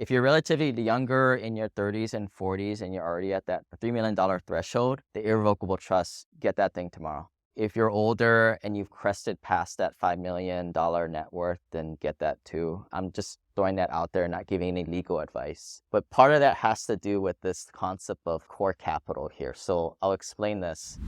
If you're relatively younger in your 30s and 40s and you're already at that $3 million threshold, the irrevocable trust, get that thing tomorrow. If you're older and you've crested past that $5 million net worth, then get that too. I'm just throwing that out there, not giving any legal advice. But part of that has to do with this concept of core capital here. So I'll explain this.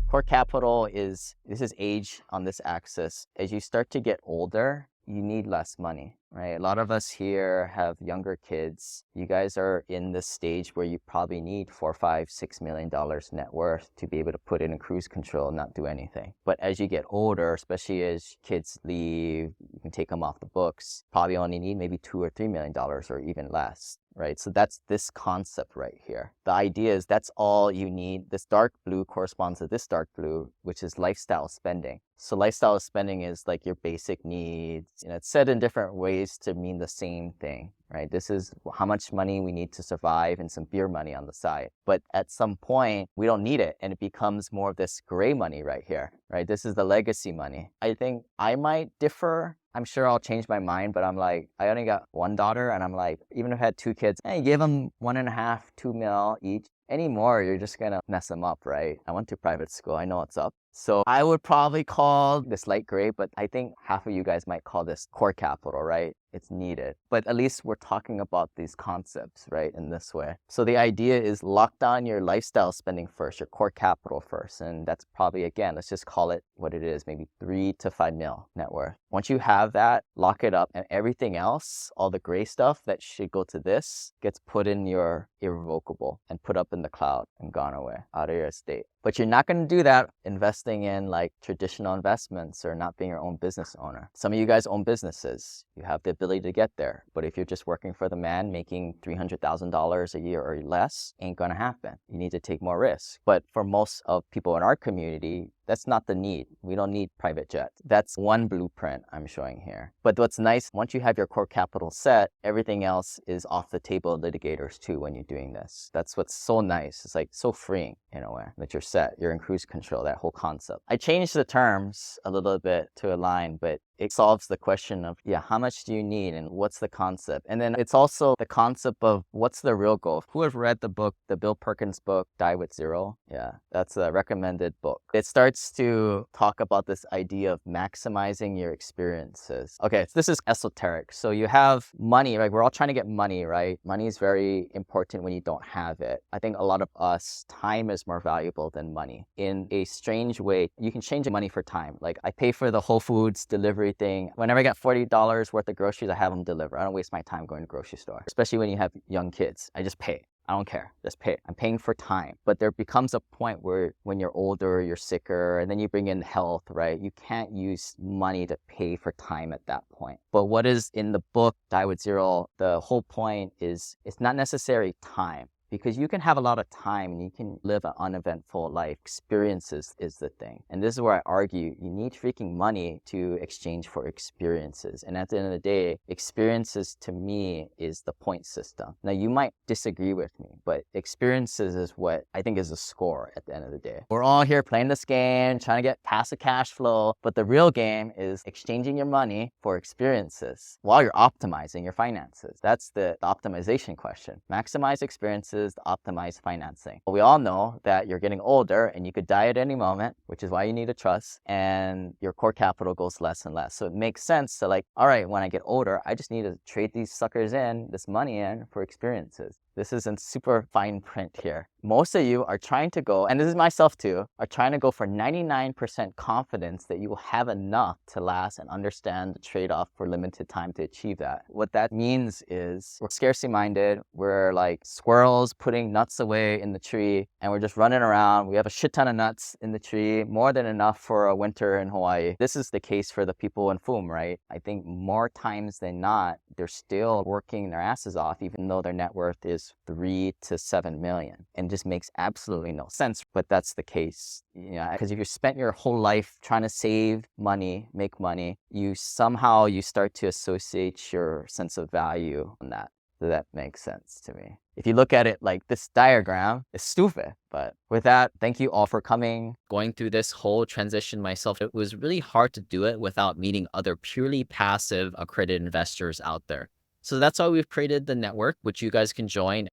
Core capital this is age on this axis. As you start to get older, you need less money, right? A lot of us here have younger kids. You guys are in this stage where you probably need $4, $5, $6 million net worth to be able to put it in cruise control and not do anything. But as you get older, especially as kids leave, you can take them off the books, probably only need maybe $2 or $3 million or even less. Right? So that's this concept right here. The idea is that's all you need. This dark blue corresponds to this dark blue, which is lifestyle spending. So lifestyle spending is like your basic needs. It's said in different ways to mean the same thing, right? This is how much money we need to survive and some beer money on the side. But at some point, we don't need it. And it becomes more of this gray money right here, right? This is the legacy money. I think I might differ. I'm sure I'll change my mind, but I'm like, I only got one daughter and I'm like, even if I had two kids, give them 1.5, 2 mil each. Any more, you're just gonna mess them up, right? I went to private school. I know what's up. So I would probably call this light gray, but I think half of you guys might call this core capital, right? It's needed. But at least we're talking about these concepts, right, in this way. So the idea is lock down your lifestyle spending first, your core capital first. And that's probably, again, let's just call it what it is, maybe 3 to 5 mil net worth. Once you have that, lock it up, and everything else, all the gray stuff that should go to this, gets put in your irrevocable and put up in the cloud and gone away out of your estate. But you're not going to do that investing in like traditional investments or not being your own business owner. Some of you guys own businesses. You have the ability to get there. But if you're just working for the man making $300,000 a year or less, ain't going to happen. You need to take more risk. But for most of people in our community, that's not the need. We don't need private jets. That's one blueprint I'm showing here. But what's nice, once you have your core capital set, everything else is off the table litigators too when you're doing this. That's what's so nice. It's like so freeing in a way that you're set. You're in cruise control, that whole concept. I changed the terms a little bit to align, but it solves the question of, how much do you need and what's the concept? And then it's also the concept of what's the real goal? Who have read the book, the Bill Perkins book, Die with Zero? Yeah, that's a recommended book. It starts to talk about this idea of maximizing your experiences. Okay, so this is esoteric. So you have money, right? We're all trying to get money, right? Money is very important when you don't have it. I think a lot of us, time is more valuable than money. In a strange way, you can change money for time. Like I pay for the Whole Foods delivery thing. Whenever I get $40 worth of groceries, I have them deliver. I don't waste my time going to the grocery store, especially when you have young kids. I just pay. I don't care. Just pay. I'm paying for time. But there becomes a point where when you're older, you're sicker, and then you bring in health, right? You can't use money to pay for time at that point. But what is in the book, Die with Zero, the whole point is it's not necessarily time. Because you can have a lot of time and you can live an uneventful life. Experiences is the thing. And this is where I argue you need freaking money to exchange for experiences. And at the end of the day, experiences to me is the point system. Now you might disagree with me, but experiences is what I think is the score at the end of the day. We're all here playing this game, trying to get past the cash flow. But the real game is exchanging your money for experiences while you're optimizing your finances. That's the optimization question. Maximize experiences, to optimize financing. We all know that you're getting older and you could die at any moment, which is why you need a trust, and your core capital goes less and less. So it makes sense to like, all right, when I get older, I just need to trade these suckers in, this money in for experiences. This is in super fine print here. Most of you are trying to go, and this is myself too, are trying to go for 99% confidence that you will have enough to last and understand the trade-off for limited time to achieve that. What that means is we're scarcity minded. We're like squirrels putting nuts away in the tree, and we're just running around. We have a shit ton of nuts in the tree, more than enough for a winter in Hawaii. This is the case for the people in FUM, right? I think more times than not, they're still working their asses off, even though their net worth is 3 to 7 million. And just makes absolutely no sense, but that's the case. Because if you spent your whole life trying to save money, make money, you start to associate your sense of value on that. So that makes sense to me. If you look at it like this diagram, it's stupid. But with that, thank you all for coming. Going through this whole transition myself, it was really hard to do it without meeting other purely passive accredited investors out there. So that's why we've created the network, which you guys can join.